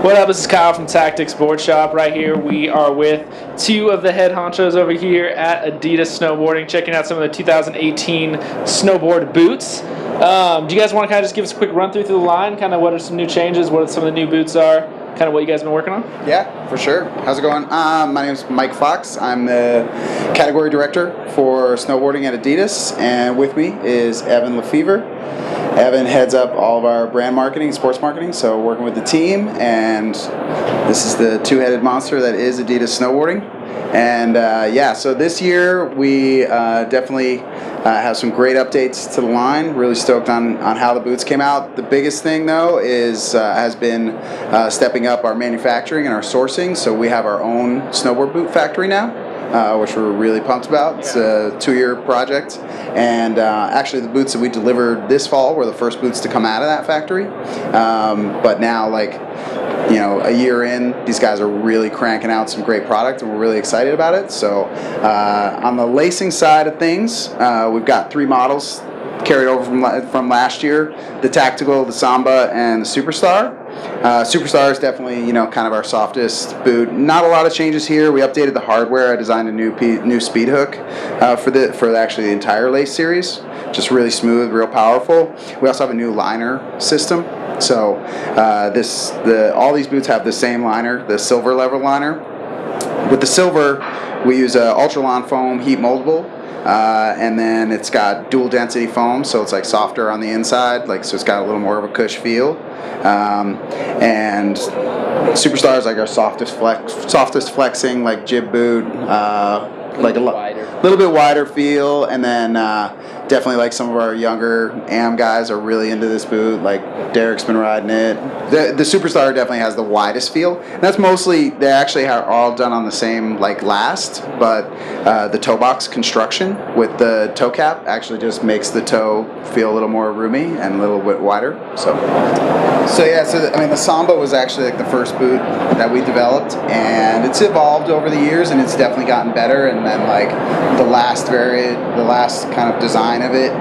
What up? This is Kyle from Tactics Board Shop. Right here, we are with two of the head honchos over here at Adidas Snowboarding, checking out some of the 2018 snowboard boots. Do you guys want to kind of just give us a quick run through the line? Kind of what are some new changes? What some of the new boots are? Kind of what you guys been working on? Yeah, for sure. How's it going? My name is Mike Fox. I'm the category director for snowboarding at Adidas, and with me is Evan Lefevre. Evan heads up all of our brand marketing, sports marketing, so working with the team, and this is the two-headed monster that is Adidas Snowboarding. And so this year we definitely have some great updates to the line. Really stoked on how the boots came out. The biggest thing though has been stepping up our manufacturing and our sourcing. So we have our own snowboard boot factory now. Which we're really pumped about. It's a 2-year project, and actually the boots that we delivered this fall were the first boots to come out of that factory. But now, a year in, these guys are really cranking out some great product, and we're really excited about it. So on the lacing side of things, we've got 3 models carried over from last year: the Tactical, the Samba, and the Superstar. Superstar is definitely, kind of our softest boot. Not a lot of changes here. We updated the hardware. I designed a new speed hook for actually the entire lace series. Just really smooth, real powerful. We also have a new liner system. So all these boots have the same liner, the silver level liner. With the silver, we use Ultralon foam, heat moldable. And then it's got dual density foam, so it's like softer on the inside, so it's got a little more of a cush feel. And Superstar is like our softest flexing, jib boot, a little bit wider feel, and then definitely some of our younger AM guys are really into this boot. Derek's been riding it. The Superstar definitely has the widest feel. And that's mostly, they actually are all done on the same last, but the toe box construction with the toe cap actually just makes the toe feel a little more roomy and a little bit wider. The Samba was actually the first boot that we developed, and it's evolved over the years, and it's definitely gotten better. And then the last kind of design of it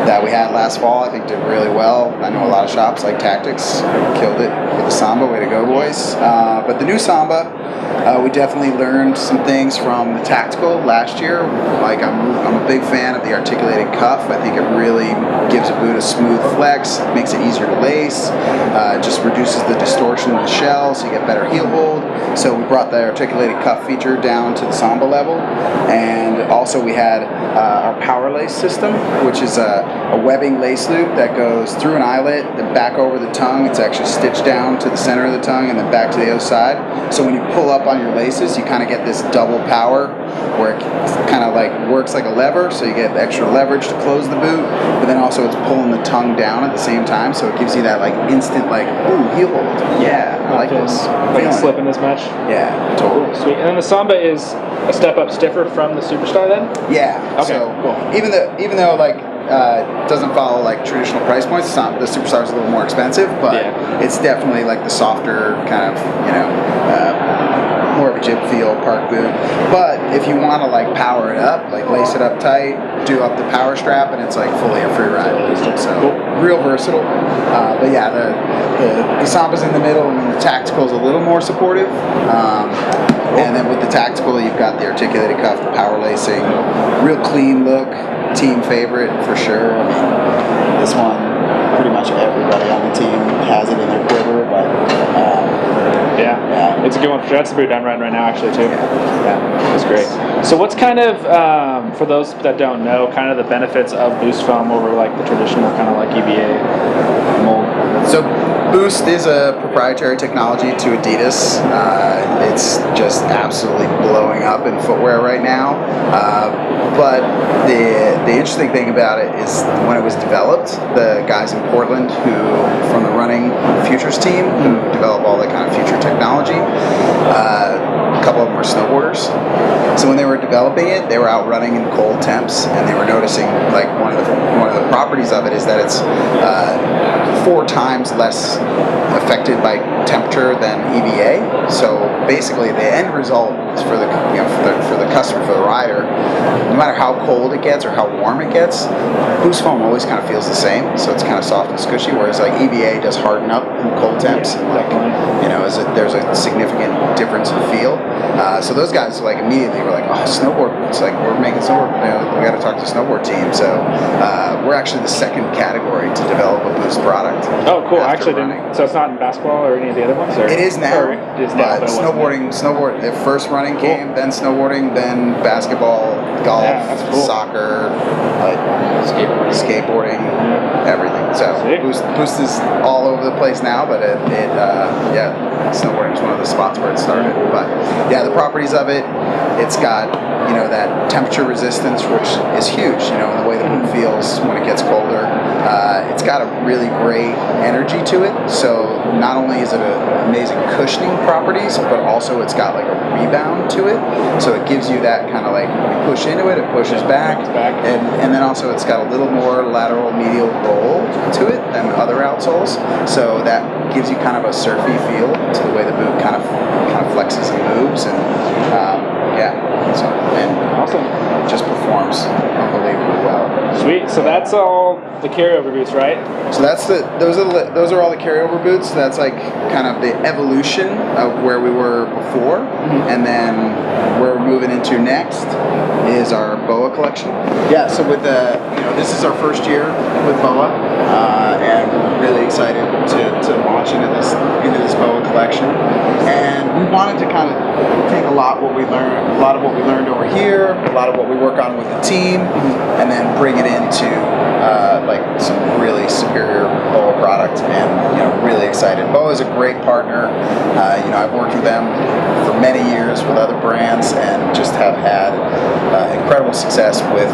that we had last fall, I think did really well. I know a lot of shops like Tactics killed it with the Samba. Way to go, boys. But the new Samba, we definitely learned some things from the Tactical last year. I'm a big fan of the articulated cuff. I think it really gives a boot a smooth flex, makes it easier to lace, just reduces the distortion of the shell, so you get better heel hold. So we brought the articulated cuff feature down to the Samba level, and also we had our power lace system, which is a webbing lace loop that goes through an eyelet, then back over the tongue. It's actually stitched down to the center of the tongue and then back to the other side. So when you pull up on your laces, you kind of get this double power where it kind of works like a lever, so you get extra leverage to close the boot, but then also it's pulling the tongue down at the same time, so it gives you that instant ooh, heel hold. Yeah, I like this. A slip in this match? Yeah, totally. Sweet. And then the Samba is a step up stiffer from the Superstar then? Yeah. Okay, so cool. Even though it doesn't follow traditional price points, the Superstar is a little more expensive, but it's definitely the softer kind of, more of a jib feel park boot. But if you want to power it up, lace it up tight, do up the power strap, and it's fully a free ride. So real versatile. But yeah, the Samba's in the middle, and then the Tactical's a little more supportive. And then with the Tactical, you've got the articulated cuff, the power lacing, real clean look, team favorite for sure. This one, pretty much everybody on the team has it in their quiver, but yeah, it's a good one. That's the boot I'm riding right now, actually, too. Yeah, it's great. So what's kind of, for those that don't know, kind of the benefits of Boost foam over the traditional kind of EVA mold? So Boost is a proprietary technology to Adidas. It's just absolutely blowing up in footwear right now. But the interesting thing about it is when it was developed, the guys in Portland from the Running Futures team who develop all that kind of future technology, a couple of them are snowboarders. So when they were developing it, they were out running in cold temps, and they were noticing one of the properties of it is that it's 4 times less affected by temperature than EVA. So basically, the end result is for the for the customer, for the rider, no matter how cold it gets or how warm it gets, boost foam always kind of feels the same. So it's kind of soft and squishy. Whereas like EVA does harden up in cold temps. Yeah, definitely. There's a significant difference in feel. So those guys like immediately were like, oh, snowboard boots. Like we're making snowboard. We got to talk to the snowboard team. So we're actually the second category to develop a boost product. Oh, cool. after Actually, running. so it's not in basketball or any of the other ones? Or? It is now. Or it is now, but but it wasn't snowboard. If first running came, then snowboarding, then basketball, golf, Yeah, that's cool. soccer, like skateboarding, everything. So Sick. boost is all over the place now, but snowboarding is one of the spots where it started. But yeah, the properties of it, it's got that temperature resistance, which is huge. In the way the boot feels when it gets colder. It's got a really great energy to it. So not only is it amazing cushioning properties, but also it's got like a rebound to it. So it gives you that kind of like you push into it, it pushes back, and then also it's got a little more lateral medial roll to it than other outsoles. So that gives you kind of a surfy feel to the way the boot kind of flexes and moves, and Awesome. it just performs unbelievably well. Sweet. So that's all the carryover boots, right? So those are all the carryover boots. That's like kind of the evolution of where we were before, and then where we're moving into next is our BOA collection. Yeah. So with this is our first year with BOA, and we're really excited to launch into this BOA collection. And we wanted to kind of take a lot of what we learned over here, a lot of what we work on with the team, and then bring it into like some really superior BOA product, and really excited. BOA is a great partner. I've worked with them for many years with other brands, and just have had incredible success with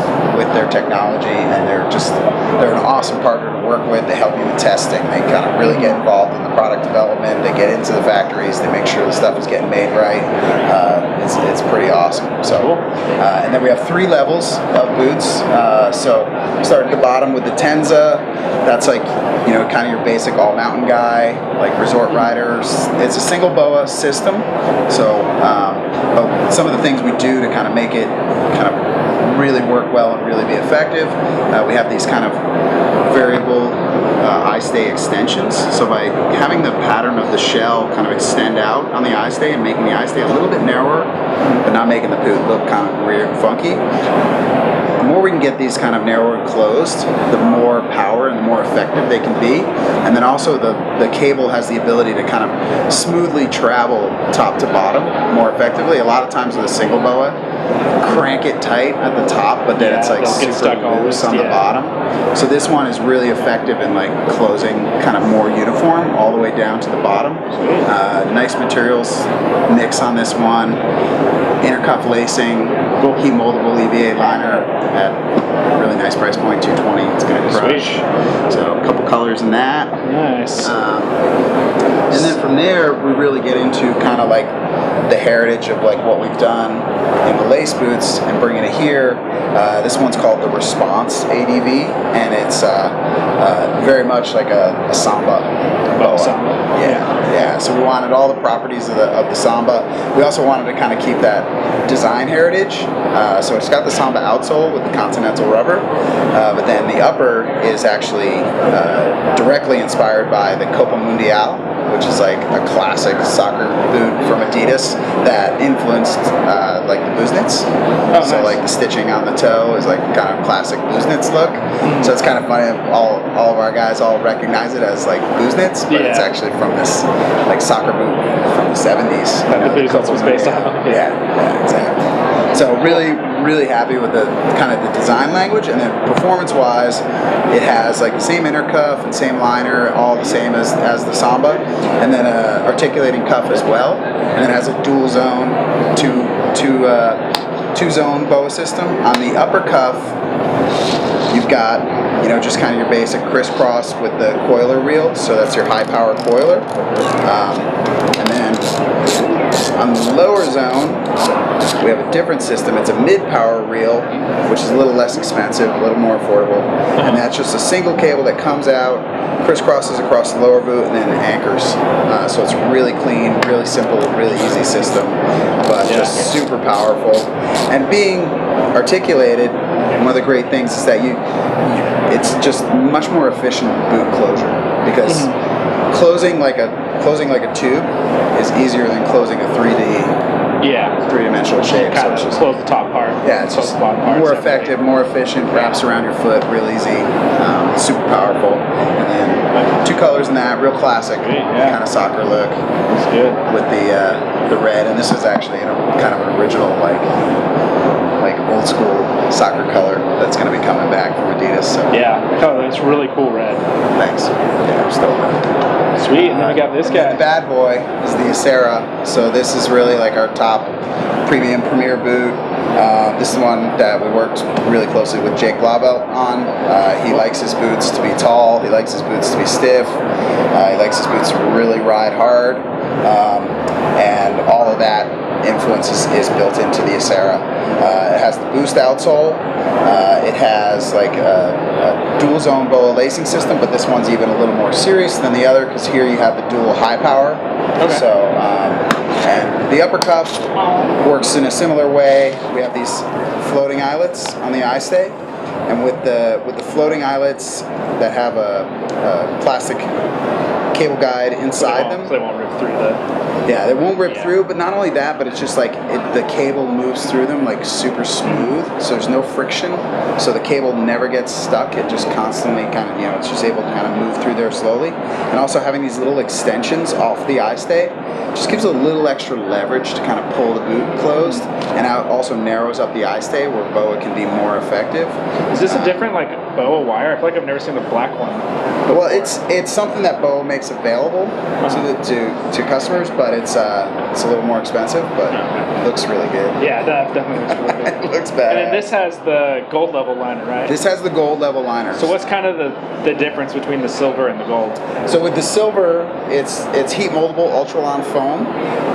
their technology, and they're an awesome partner to work with. They help you with testing. They kind of really get involved in the product development. They get into the factories. They make sure the stuff is getting made right. It's pretty awesome. So, and then we have 3 levels of boots. So starting at the bottom with the Tenza. That's like kind of your basic all mountain guy, like resort riders. It's a single BOA system. So but some of the things we do to kind of make it kind of really work well and really be effective, we have these kind of variable eye stay extensions. So by having the pattern of the shell kind of extend out on the eye stay and making the eye stay a little bit narrower, but not making the boot look kind of weird and funky, the more we can get these kind of narrow and closed, the more power and the more effective they can be. And then also the cable has the ability to kind of smoothly travel top to bottom more effectively. A lot of times with a single BOA, crank it tight at the top, but then it's like super loose on the bottom. So this one is really effective in like closing kind of more uniform all the way down to the bottom. Nice materials mix on this one. Intercuff lacing, heat moldable EVA liner at a really nice price point, $220. It's going to crush. So a couple colors in that. Nice. And then from there, we really get into kind of like the heritage of like what we've done in the lace boots and bringing it here. This one's called the Response ADV, and it's very much like a Samba BOA. Yeah. So we wanted all the properties of the Samba. We also wanted to kind of keep that design heritage. So it's got the Samba outsole with the Continental rubber, but then the upper is actually directly inspired by the Copa Mundial, which is like a classic soccer boot from Adidas that influenced like the Booznitz. So nice. Like the stitching on the toe is like kind of classic Booznitz look. So it's kind of funny. All of our guys all recognize it as like Booznitz, but it's actually from this like soccer boot from the 70s. That the Booznitz was based on. Yeah, exactly. So really happy with the kind of the design language, and then performance-wise, it has like the same intercuff and same liner, all the same as the Samba, and then a articulating cuff as well, and then it has a dual zone two zone BOA system. On the upper cuff, you've got just kind of your basic crisscross with the coiler reel, so that's your high power coiler, and then On the lower zone, we have a different system. It's a mid-power reel, which is a little less expensive, a little more affordable. And that's just a single cable that comes out, crisscrosses across the lower boot, and then anchors. So it's really clean, really simple, really easy system, but just super powerful. And being articulated, one of the great things is that it's just much more efficient boot closure, because closing like a tube is easier than closing a 3D-dimensional shape. Kind of close the top part. Yeah, it's just more effective, more efficient, wraps around your foot, real easy, super powerful. And then 2 colors in that, real classic kind of soccer look. It's good. With the red, and this is actually kind of an original like old school soccer color that's going to be coming back from Adidas. So. Yeah, it's really cool red. Thanks. Yeah, I'm stoked. Sweet, and then we got this guy. The bad boy is the Acera. So this is really like our top premium premier boot. This is one that we worked really closely with Jake Blauvelt on. He likes his boots to be tall. He likes his boots to be stiff. He likes his boots to really ride hard. And all of that influence is built into the Acera. It has the boost outsole. It has like a dual zone BOA lacing system, but this one's even a little more serious than the other, because here you have the dual high power. Okay. So, and the upper cuff works in a similar way. We have these floating eyelets on the eye stay, and with the floating eyelets that have a plastic cable guide inside them. So they won't rip through the... Yeah, they won't rip through, but not only that, but it's just like the cable moves through them like super smooth, so there's no friction, so the cable never gets stuck. It just constantly kind of, it's just able to kind of move through there slowly. And also having these little extensions off the eye stay just gives a little extra leverage to kind of pull the boot closed, and it also narrows up the eye stay where BOA can be more effective. Is this a different like BOA wire? I feel like I've never seen the black one before. Well, it's something that BOA makes available to customers, but it's a little more expensive, but it looks really good. Yeah, that definitely looks really good. It looks bad. And then this has the gold level liner, right? This has the gold level liner. So what's kind of the difference between the silver and the gold? So with the silver, it's heat moldable Ultralon foam.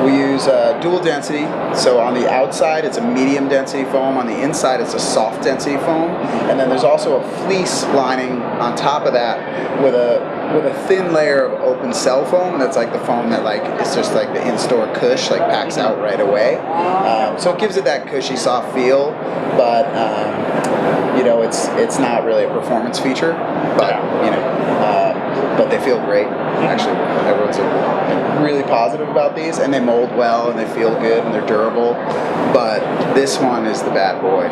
We use dual density. So on the outside, it's a medium density foam. On the inside, it's a soft density foam. And then there's also a fleece lining on top of that with a thin layer of open cell foam. That's like the foam that it's just like the in-store cush, packs out right away. So it gives it that cushy, soft feel, but it's not really a performance feature. But but they feel great. Actually, everyone's really positive about these, and they mold well, and they feel good, and they're durable. But this one is the bad boy.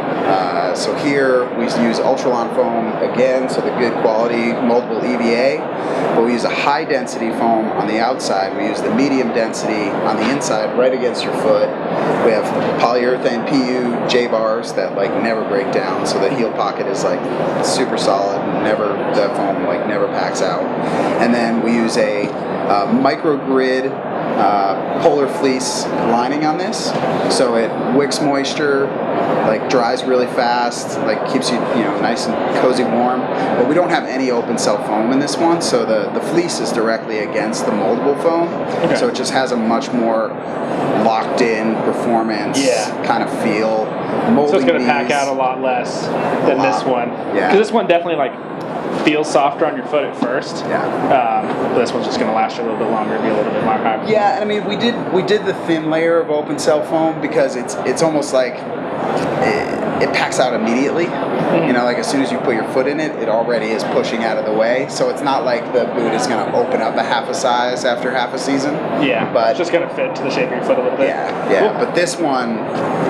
So here we use Ultralon foam again, so the good quality moldable EVA. But we use a high density foam on the outside. We use the medium density on the inside, right against your foot. We have polyurethane PU J bars that never break down, so the heel pocket is super solid. The foam never packs out. And then we use a microgrid polar fleece lining on this, so it wicks moisture, dries really fast, keeps you nice and cozy warm. But we don't have any open cell foam in this one, so the fleece is directly against the moldable foam. Okay. So it just has a much more locked in performance kind of feel. So it's going to pack out a lot less than this one. Yeah. Because this one definitely feels softer on your foot at first. Yeah. But this one's just going to last you a little bit longer, be a little bit more high. Yeah, and I mean we did the thin layer of open cell foam because it's almost like it packs out immediately. As soon as you put your foot in it, it already is pushing out of the way. So it's not like the boot is going to open up a half a size after half a season. Yeah, but it's just going to fit to the shape of your foot a little bit. Yeah. Cool. But this one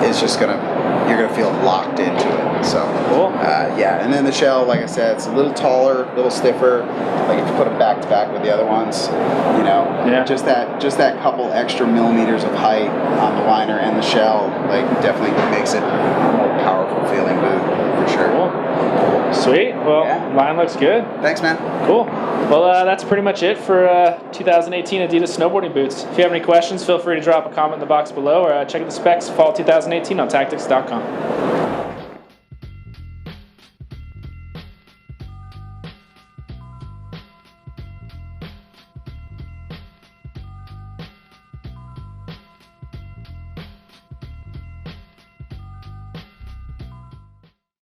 is just you're going to feel locked into it. So cool. And then the shell, like I said, it's a little taller, a little stiffer. If you put them back to back with the other ones, just that couple extra millimeters of height on the liner and the shell, definitely makes it a more powerful feeling boot for sure. Cool. Sweet. Well, mine looks good. Thanks, man. Cool. Well, that's pretty much it for 2018 Adidas snowboarding boots. If you have any questions, feel free to drop a comment in the box below, or check out the specs fall 2018 on tactics.com.